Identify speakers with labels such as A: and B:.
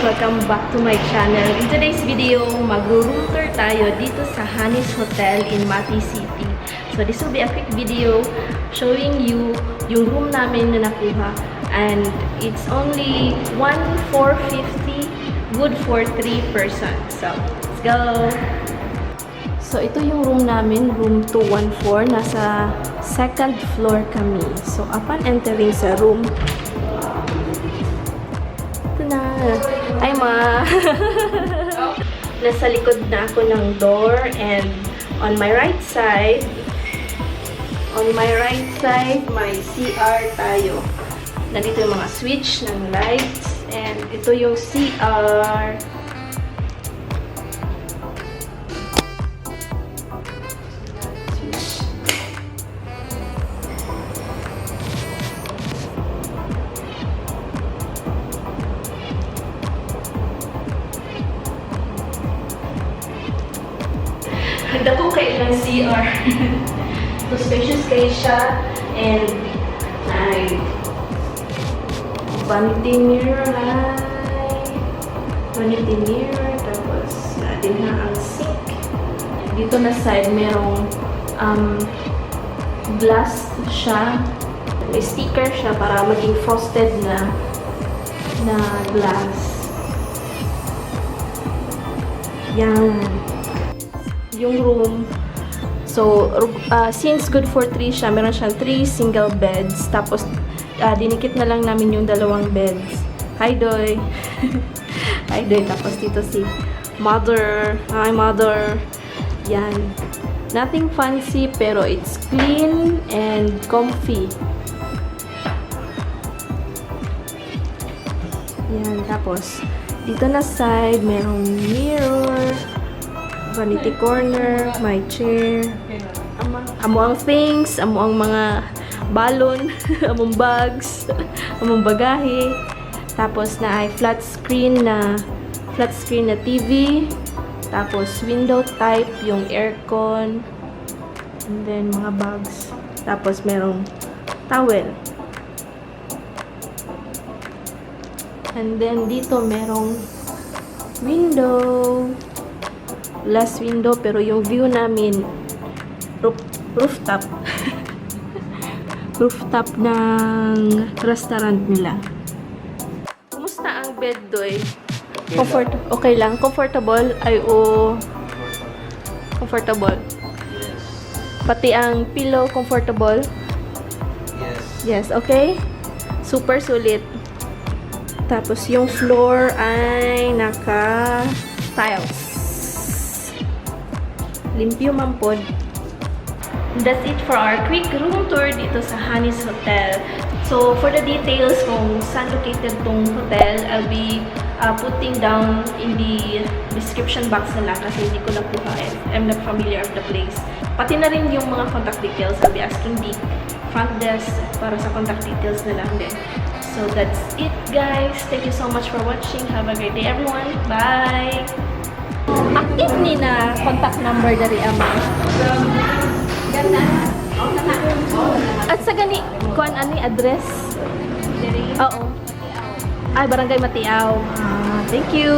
A: Welcome back to my channel. In today's video, mag-room tour tayo dito sa Hanis Hotel in Mati City. So this will be a quick video showing you yung room namin na nakuha, and it's only 1,450, good for 3 persons. So let's go! So ito yung room namin, room 214. Nasa second floor kami. So upon entering sa room, ay ma! Nasa likod na ako ng door, and on my right side, may CR tayo. Nandito yung mga switch ng lights, and ito yung CR. Dako kay ilang CR. So spacious kayo siya, and ay vanity mirror, tapos din na ang sink. Dito na side merong glass siya, may sticker siya para maging frosted na glass. Yan yung room. So, since good for 3 siya, meron siyang 3 single beds. Tapos, dinikit na lang namin yung 2 beds. Hi, Doy! Hi, Doy. Tapos, dito si Mother. Hi, Mother! Yan. Nothing fancy, pero it's clean and comfy. Yan. Tapos, dito na side, merong mirror, vanity corner, my chair, amo ang things, amo ang mga balon, among bags, among bagahe. Tapos na ay flat screen na TV. Tapos window type yung aircon, and then mga bags. Tapos merong towel. And then dito merong window. Last window, pero yung view namin rooftop. Rooftop ng restaurant nila. Kumusta ang bed, Doy? Okay lang? Comfortable? Comfortable. Pati ang pillow, comfortable? Yes, okay? Super sulit. Tapos yung floor ay naka-tiles. Limpyo man pod. That's it for our quick room tour dito sa Hanis Hotel. So, for the details kung saan located tong hotel, I'll be putting down in the description box nila kasi hindi ko nakuha and I'm not familiar of the place. Pati na rin yung mga contact details, I'll be asking the front desk para sa contact details na lang din. So, that's it, guys. Thank you so much for watching. Have a great day, everyone. Bye! Active ni na contact number dari ama. At sa gani, kuan ani address? Oo. Ay, Barangay Matiaw. Thank you.